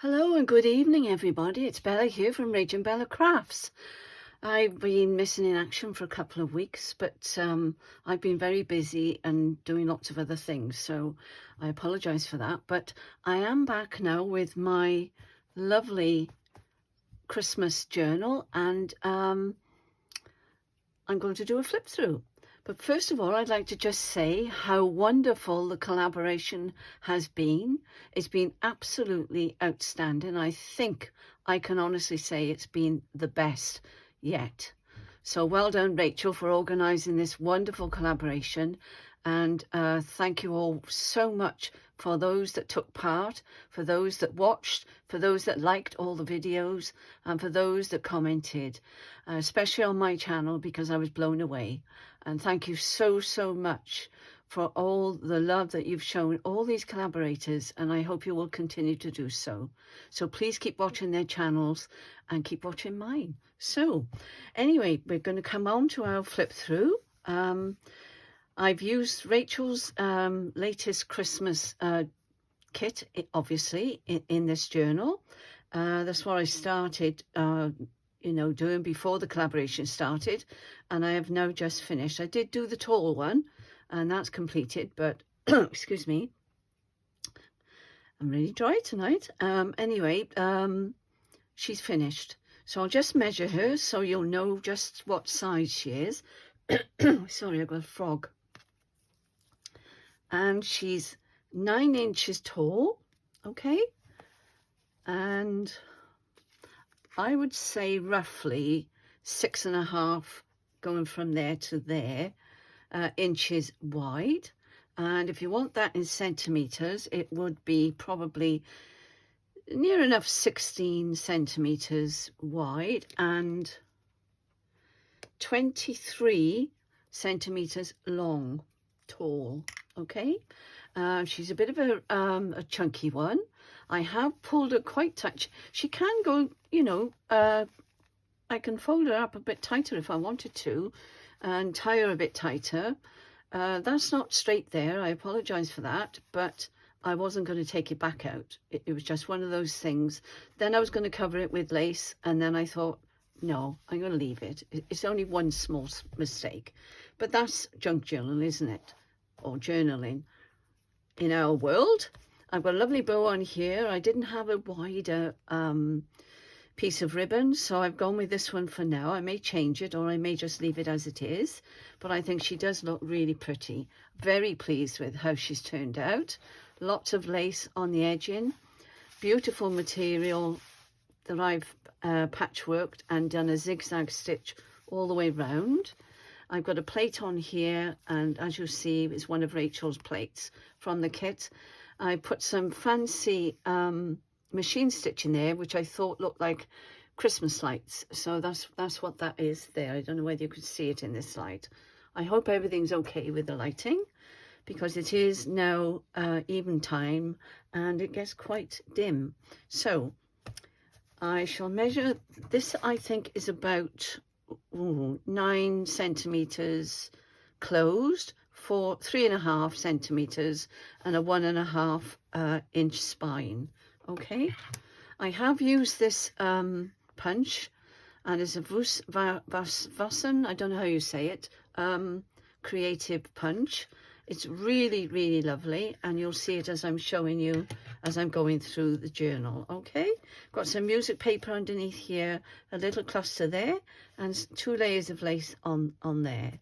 Hello and good evening, everybody. It's Bella here from RachandBellaCrafts. I've been missing in action for a couple of weeks, but I've been very busy and doing lots of other things, so I apologise for that. But I am back now with my lovely Christmas journal, and I'm going to do a flip through. But first of all, I'd like to just say how wonderful the collaboration has been. It's been absolutely outstanding. I think I can honestly say it's been the best yet. So well done, Rachel, for organising this wonderful collaboration. And thank you all so much for those that took part, for those that watched, for those that liked all the videos, and for those that commented, especially on my channel, because I was blown away. And thank you so, so much for all the love that you've shown all these collaborators, and I hope you will continue to do so. So please keep watching their channels and keep watching mine. So anyway, we're going to come on to our flip through. I've used Rachel's latest Christmas kit, obviously, in this journal. That's what I started doing before the collaboration started, and I have now just finished. I did do the tall one, and that's completed, but excuse me, I'm really dry tonight. Anyway, she's finished, so I'll just measure her so you'll know just what size she is. Sorry, I've got a frog. And she's 9 inches tall, okay, and I would say roughly 6.5 going from there to there inches wide. And if you want that in centimeters, it would be probably near enough 16 centimeters wide and 23 centimeters long, tall. Okay, she's a bit of a chunky one. I have pulled her quite tight. She can go, I can fold her up a bit tighter if I wanted to and tie her a bit tighter. That's not straight there. I apologize for that, but I wasn't going to take it back out. It was just one of those things. Then I was going to cover it with lace, and then I thought, no, I'm going to leave it. It's only one small mistake, but that's junk journal, isn't it? Or journaling in our world. I've got a lovely bow on here. I didn't have a wider piece of ribbon, so I've gone with this one for now. I may change it, or I may just leave it as it is, but I think she does look really pretty. Very pleased with how she's turned out. Lots of lace on the edging, beautiful material that I've patchworked and done a zigzag stitch all the way round. I've got a plate on here, and as you see, it's one of Rachel's plates from the kit. I put some fancy machine stitch in there, which I thought looked like Christmas lights. So that's what that is there. I don't know whether you could see it in this light. I hope everything's okay with the lighting, because it is now even time and it gets quite dim. So I shall measure this. I think is about 9 centimeters closed for 3.5 centimeters and a 1.5 inch spine. Okay, I have used this punch, and it's a Vassen, I don't know how you say it, creative punch. It's really, really lovely, and you'll see it as I'm showing you as I'm going through the journal. Okay, got some music paper underneath here, a little cluster there, and 2 layers of lace on there,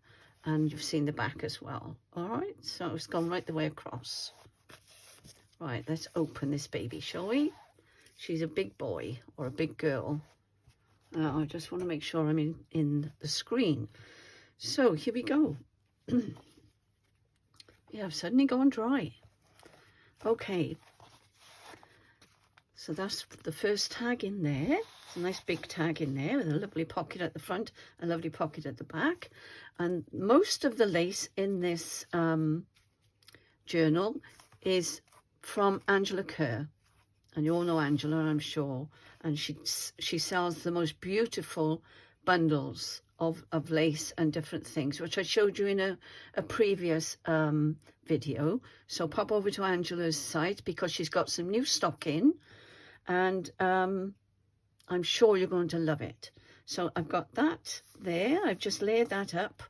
and you've seen the back as well. All right, so it's gone right the way across. Right, let's open this baby, shall we? She's a big boy or a big girl. I just want to make sure I'm in the screen. So here we go. Yeah, I've suddenly gone dry. Okay, so that's the first tag in there. It's a nice big tag in there with a lovely pocket at the front, a lovely pocket at the back. And most of the lace in this journal is from Angela Kerr. And you all know Angela, I'm sure. And she sells the most beautiful bundles of lace and different things, which I showed you in a previous video. So pop over to Angela's site, because she's got some new stock in, and I'm sure you're going to love it. So I've got that there. I've just laid that up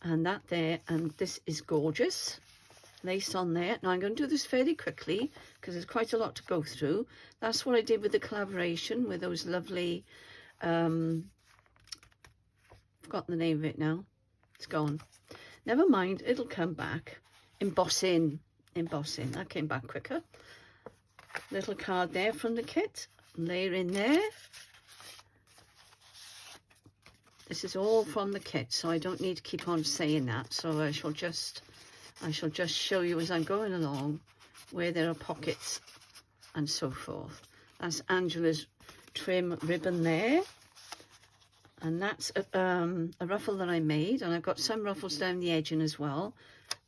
and that there, and this is gorgeous. Lace on there. Now I'm going to do this fairly quickly because there's quite a lot to go through. That's what I did with the collaboration with those lovely, forgotten the name of it now. It's gone. Never mind, it'll come back. Embossing. That came back quicker. Little card there from the kit. Layer in there. This is all from the kit, so I don't need to keep on saying that. So I shall just show you as I'm going along where there are pockets and so forth. That's Angela's trim ribbon there. And that's a ruffle that I made. And I've got some ruffles down the edging as well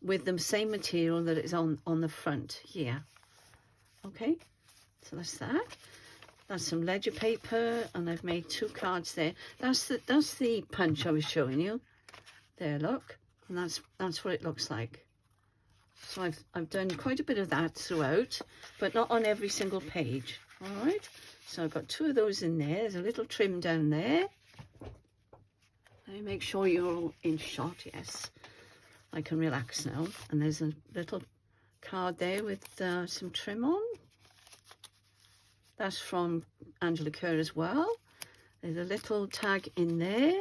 with the same material that is on the front here. Okay, so that's that. That's some ledger paper, and I've made 2 cards there. That's the punch I was showing you. There, look. And that's what it looks like. So I've done quite a bit of that throughout, but not on every single page. All right. So I've got 2 of those in there. There's a little trim down there. Let me make sure you're all in shot. Yes. I can relax now. And there's a little card there with some trim on. That's from Angela Kerr as well. There's a little tag in there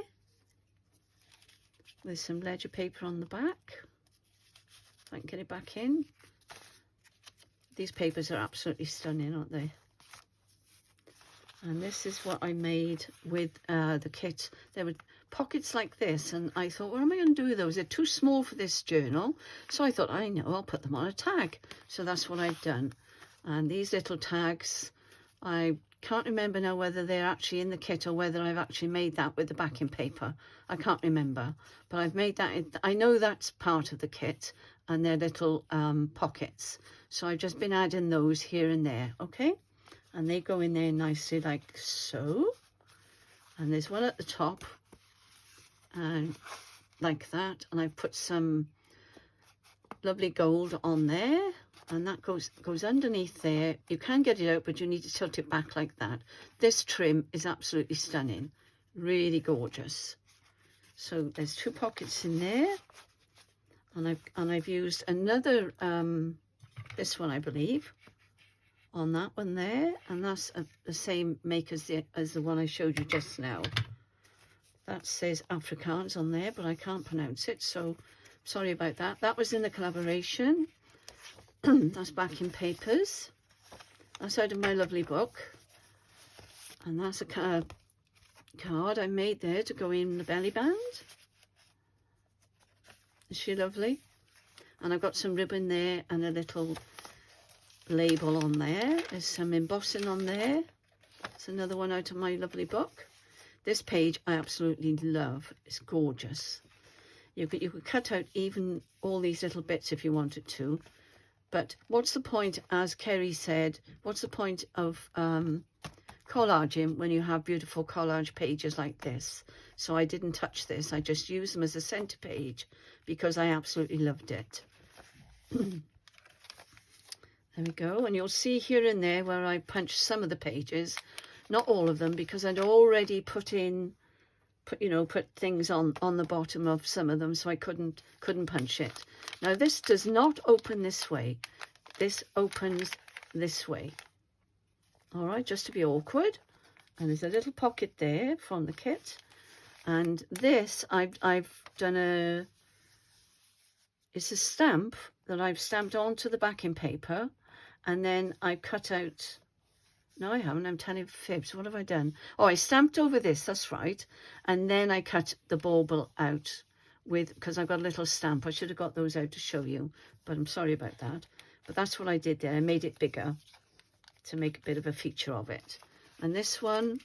with some ledger paper on the back. If I can get it back in. These papers are absolutely stunning, aren't they? And this is what I made with the kit. There were pockets like this, and I thought, what am I going to do with those? They're too small for this journal. So I thought, I know, I'll put them on a tag. So that's what I've done. And these little tags, I can't remember now whether they're actually in the kit or whether I've actually made that with the backing paper. I can't remember, but I've made that. I know that's part of the kit, and they're little pockets. So I've just been adding those here and there, okay? And they go in there nicely like so. And there's one at the top, and like that. And I've put some lovely gold on there. And that goes underneath there. You can get it out, but you need to tilt it back like that. This trim is absolutely stunning. Really gorgeous. So there's 2 pockets in there. And I've used another, this one I believe, on that one there. And that's the same make as the one I showed you just now. That says Afrikaans on there, but I can't pronounce it. So sorry about that. That was in the collaboration. That's backing papers. That's out of my lovely book. And that's a card I made there to go in the belly band. Is she lovely? And I've got some ribbon there and a little label on there. There's some embossing on there. It's another one out of my lovely book. This page I absolutely love. It's gorgeous. You could cut out even all these little bits if you wanted to. But what's the point, as Kerry said, what's the point of collaging when you have beautiful collage pages like this? So I didn't touch this. I just used them as a centre page because I absolutely loved it. There we go. And you'll see here and there where I punched some of the pages, not all of them, because I'd already put things on the bottom of some of them, so I couldn't punch it. Now this does not open this way. This opens this way. All right, just to be awkward. And there's a little pocket there from the kit. And this I've done it's a stamp that I've stamped onto the backing paper, and then I cut out. No, I haven't. I'm telling fibs. What have I done? Oh, I stamped over this. That's right. And then I cut the bauble out because I've got a little stamp. I should have got those out to show you, but I'm sorry about that. But that's what I did there. I made it bigger to make a bit of a feature of it. And this one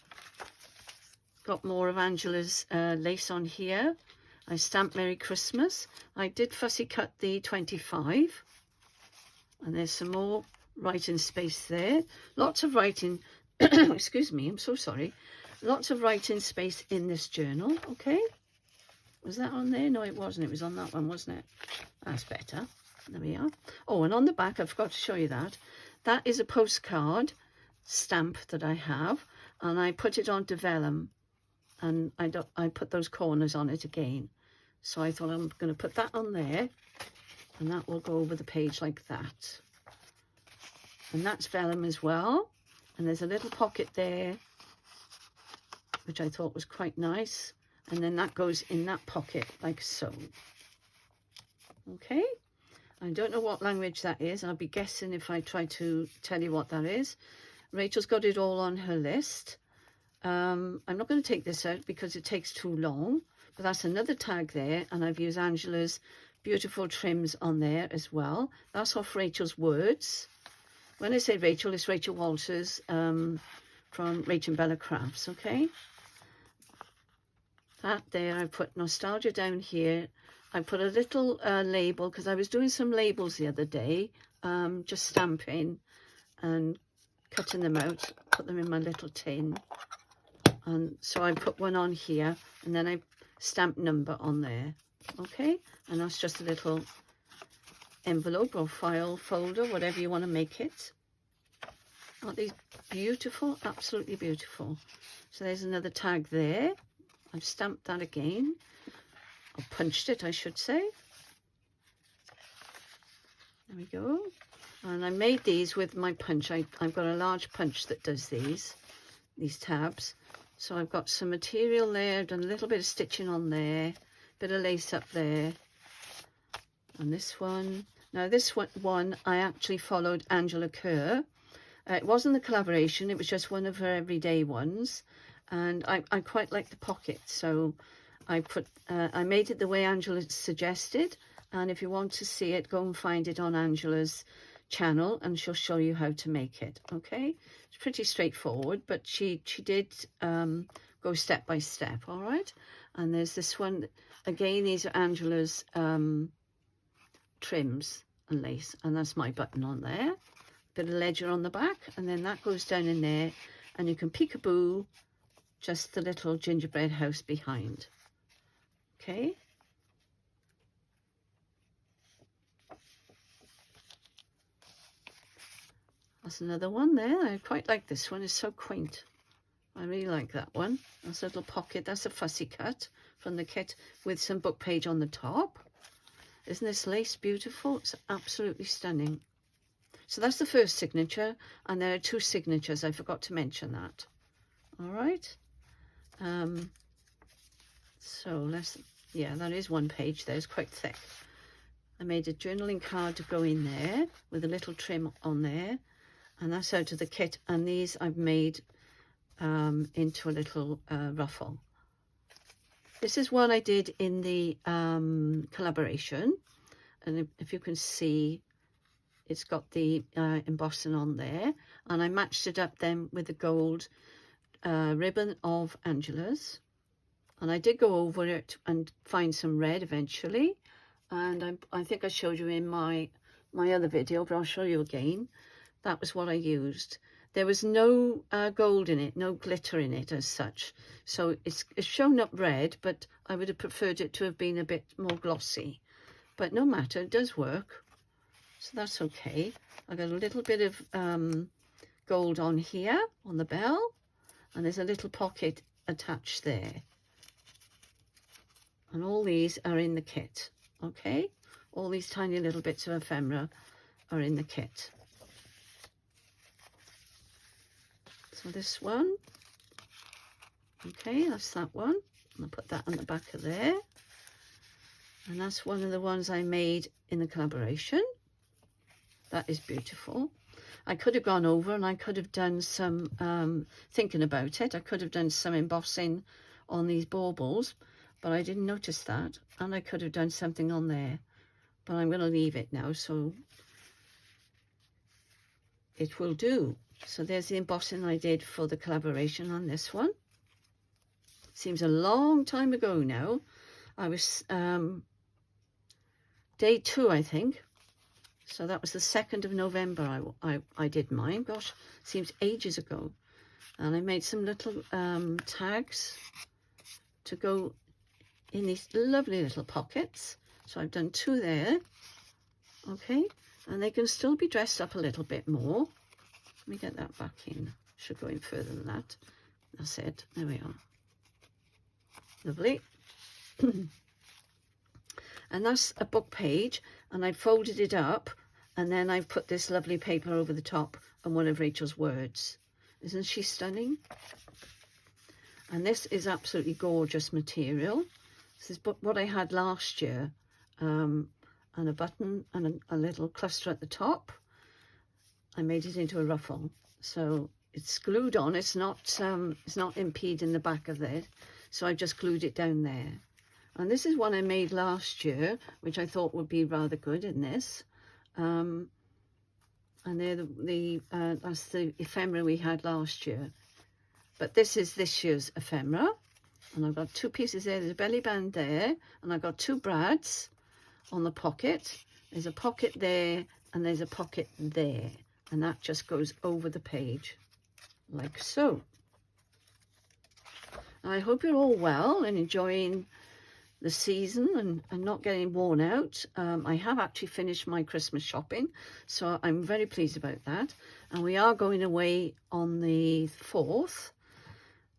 got more of Angela's lace on here. I stamped Merry Christmas. I did fussy cut the 25. And there's some more writing space there. Lots of writing. Excuse me, I'm so sorry. Lots of writing space in this journal. Okay. Was that on there? No, it wasn't. It was on that one, wasn't it? That's better. There we are. Oh, and on the back, I forgot to show you that. That is a postcard stamp that I have, and I put it onto vellum, and I put those corners on it again. So I thought I'm going to put that on there, and that will go over the page like that. And that's vellum as well, and there's a little pocket there which I thought was quite nice, and then that goes in that pocket like so. Okay, I don't know what language that is. I'll be guessing if I try to tell you what that is. Rachel's got it all on her list. I'm not going to take this out because it takes too long, but that's another tag there, and I've used Angela's beautiful trims on there as well. That's off Rachel's words. When I say Rachel, it's Rachel Walters from RachandBellaCrafts, okay? That there, I put nostalgia down here. I put a little label because I was doing some labels the other day, just stamping and cutting them out, put them in my little tin. And so I put one on here, and then I stamped number on there, okay? And that's just a little envelope or file folder, whatever you want to make it. Aren't these beautiful? Absolutely beautiful. So there's another tag there. I've stamped that again, or punched it, I should say. There we go. And I made these with my punch. I've got a large punch that does these tabs. So I've got some material there, done a little bit of stitching on there, bit of lace up there. And this one, now this one I actually followed Angela Kerr. It wasn't the collaboration, it was just one of her everyday ones. And I quite like the pocket, so I made it the way Angela suggested. And if you want to see it, go and find it on Angela's channel, and she'll show you how to make it. Okay, it's pretty straightforward, but she did go step by step. All right, and there's this one again. These are Angela's trims and lace, and that's my button on there. Bit of ledger on the back, and then that goes down in there, and you can peekaboo just the little gingerbread house behind. Okay. That's another one there. I quite like this one. It's so quaint. I really like that one. That's a little pocket. That's a fussy cut from the kit with some book page on the top. Isn't this lace beautiful? It's absolutely stunning. So that's the first signature, and there are two signatures. I forgot to mention that. All right. So yeah, that is one page there. It's quite thick. I made a journaling card to go in there with a little trim on there, and that's out of the kit. And these I've made into a little ruffle. This is one I did in the collaboration, and if you can see, it's got the embossing on there, and I matched it up then with the gold ribbon of Angela's, and I did go over it and find some red eventually, and I think I showed you in my other video, but I'll show you again. That was what I used. There was no gold in it, no glitter in it as such, so it's shown up red, but I would have preferred it to have been a bit more glossy, but no matter, it does work, so that's okay. I got a little bit of gold on here on the bell, and there's a little pocket attached there, and all these are in the kit. Okay, all these tiny little bits of ephemera are in the kit. So this one, okay, that's that one. I'll put that on the back of there, and that's one of the ones I made in the collaboration. That is beautiful. I could have gone over and I could have done some, thinking about it, I could have done some embossing on these baubles, but I didn't notice that, and I could have done something on there, but I'm going to leave it now, so it will do. So there's the embossing I did for the collaboration on this one. Seems a long time ago now. I was day 2, I think. So that was the 2nd of November I did mine. Gosh, seems ages ago. And I made some little tags to go in these lovely little pockets. So I've done 2 there. Okay, and they can still be dressed up a little bit more. Let me get that back in. Should go in further than that. That's it. There we are. Lovely. And that's a book page, and I folded it up, and then I've put this lovely paper over the top and one of Rachel's words. Isn't she stunning? And this is absolutely gorgeous material. This is what I had last year, and a button and a little cluster at the top. I made it into a ruffle, so it's glued on. It's not impeding the back of it, so I just glued it down there. And this is one I made last year, which I thought would be rather good in this. And they're that's the ephemera we had last year. But this is this year's ephemera. And I've got 2 pieces there. There's a belly band there. And I've got 2 brads on the pocket. There's a pocket there and there's a pocket there. And that just goes over the page, like so. And I hope you're all well and enjoying the season and not getting worn out. I have actually finished my Christmas shopping, so I'm very pleased about that. And we are going away on the 4th.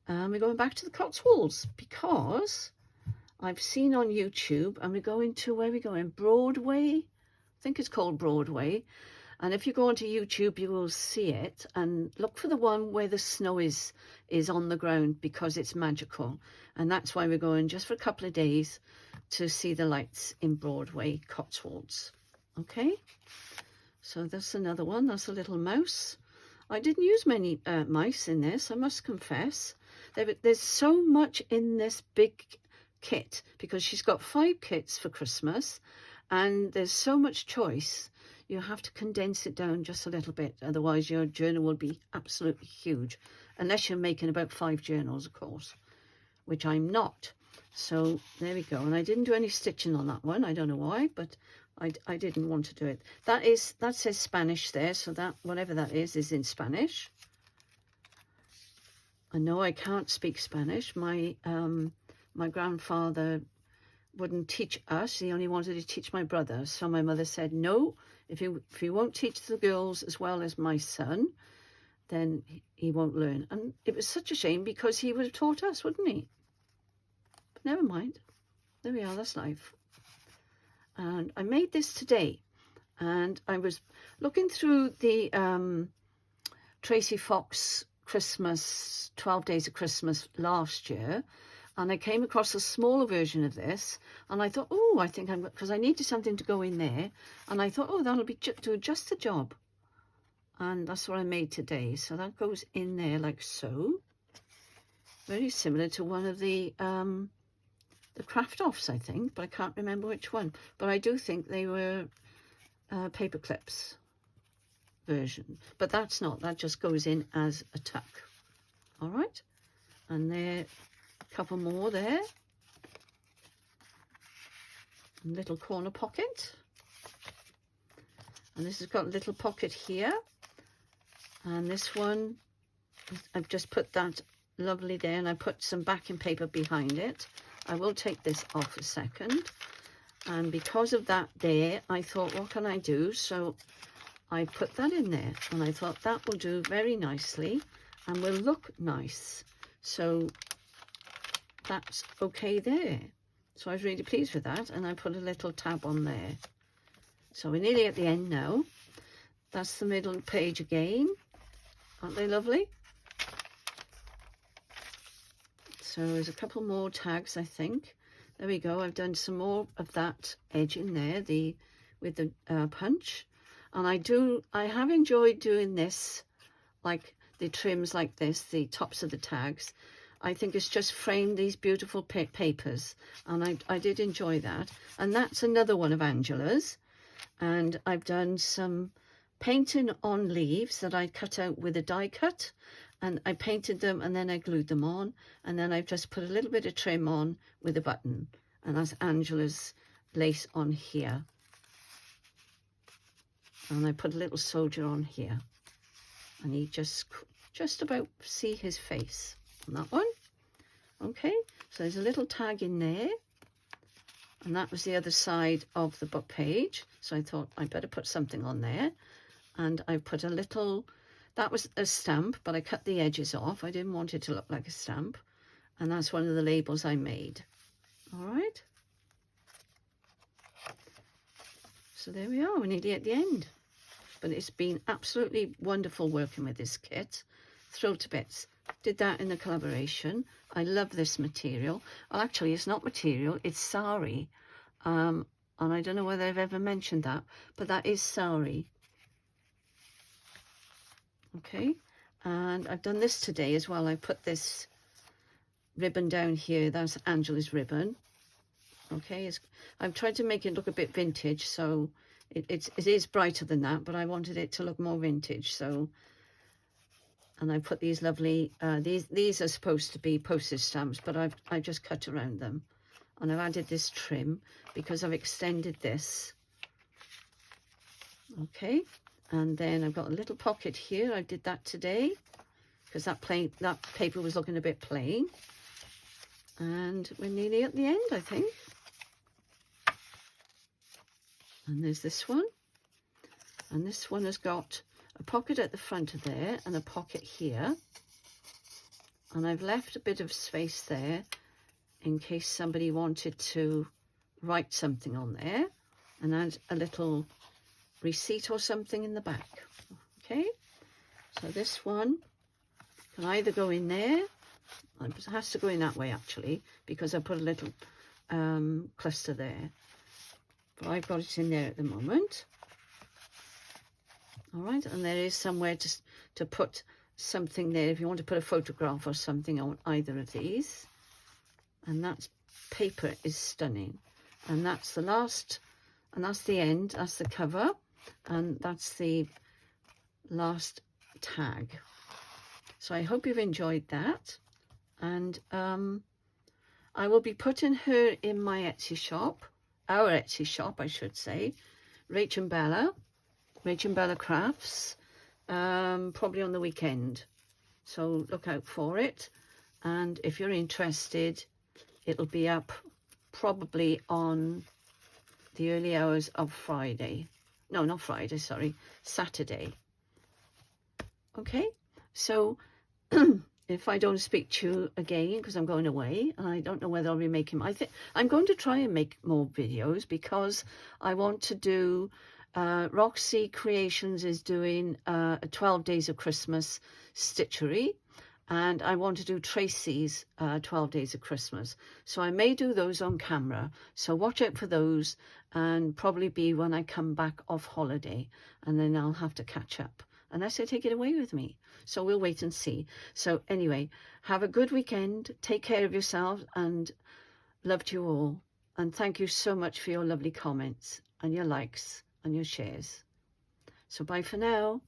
We're going back to the Cotswolds because I've seen on YouTube, and we're going to, where are we going? Broadway? I think it's called Broadway. And if you go onto YouTube, you will see it, and look for the one where the snow is on the ground, because it's magical. And that's why we're going just for a couple of days to see the lights in Broadway, Cotswolds. Okay, so that's another one. That's a little mouse. I didn't use many mice in this, I must confess. There's so much in this big kit, because she's got 5 kits for Christmas, and there's so much choice. You have to condense it down just a little bit, otherwise your journal will be absolutely huge, unless you're making about 5 journals, of course, which I'm not. So there we go. And I didn't do any stitching on that one. I don't know why, but I didn't want to do it. That says Spanish there, so that whatever that is in Spanish. I know I can't speak Spanish. My grandfather wouldn't teach us. He only wanted to teach my brother. So my mother said, no, if you won't teach the girls as well as my son, then he won't learn. And it was such a shame, because he would have taught us, wouldn't he? But never mind. There we are, that's life. And I made this today. And I was looking through the Tracy Fox Christmas, 12 Days of Christmas last year. And I came across a smaller version of this, and I thought, oh, I think because I needed something to go in there, and I thought, oh, that'll be do just the job. And that's what I made today. So that goes in there like so. Very similar to one of the craft offs, I think, but I can't remember which one. But I do think they were paper clips version. But that's not. That just goes in as a tuck. All right. And there. Couple more there. Little corner pocket. And this has got a little pocket here. And this one, I've just put that lovely there, and I put some backing paper behind it. I will take this off a second. And because of that there, I thought, what can I do? So I put that in there, and I thought that will do very nicely and will look nice. So that's okay there. So I was really pleased with that, and I put a little tab on there. So we're nearly at the end now. That's the middle page again. Aren't they lovely? So there's a couple more tags, I think. There we go. I've done some more of that edge in there, with the punch. And I have enjoyed doing this, like the trims like this, the tops of the tags. I think it's just framed these beautiful papers, and I did enjoy that. And that's another one of Angela's. And I've done some painting on leaves that I cut out with a die cut, and I painted them and then I glued them on, and then I've just put a little bit of trim on with a button, and that's Angela's lace on here. And I put a little soldier on here, and you just about see his face on that one. Okay, so there's a little tag in there, and that was the other side of the book page, so I thought I'd better put something on there. And I put a little that was a stamp, but I cut the edges off. I didn't want it to look like a stamp. And that's one of the labels I made. All right. So there we are. We're nearly at the end. But it's been absolutely wonderful working with this kit. Thrilled to bits. Did that in a collaboration. I love this material. Well, actually, it's not material. It's sari. And I don't know whether I've ever mentioned that, but that is sari. Okay. And I've done this today as well. I put this ribbon down here. That's Angela's ribbon. Okay. I'm trying to make it look a bit vintage, so it is brighter than that, but I wanted it to look more vintage. So, and I put these lovely, these are supposed to be postage stamps, but I've just cut around them. And I've added this trim because I've extended this. Okay. And then I've got a little pocket here. I did that today because that paper was looking a bit plain. And we're nearly at the end, I think. And there's this one. And this one has got a pocket at the front of there and a pocket here. And I've left a bit of space there in case somebody wanted to write something on there, and add a little receipt or something in the back. Okay, so this one can either go in there, it has to go in that way actually, because I put a little cluster there, but I've got it in there at the moment. All right, and there is somewhere to put something there if you want to put a photograph or something on either of these. And that paper is stunning. And that's the last, and that's the end, that's the cover, and that's the last tag. So I hope you've enjoyed that. And I will be putting her in my Etsy shop, our Etsy shop, I should say, RachandBellaCrafts, probably on the weekend. So look out for it. And if you're interested, it'll be up probably on the early hours of Friday. No, not Friday, sorry, Saturday. Okay, so if I don't speak to you again, because I'm going away, and I don't know whether I'll be making, I think I'm going to try and make more videos because I want to do, Roxy Creations is doing 12 Days of Christmas stitchery. And I want to do Tracy's 12 Days of Christmas. So I may do those on camera. So watch out for those, and probably be when I come back off holiday. And then I'll have to catch up, unless I take it away with me. So we'll wait and see. So anyway, have a good weekend. Take care of yourselves, and loved you all. And thank you so much for your lovely comments and your likes and your shares. So bye for now.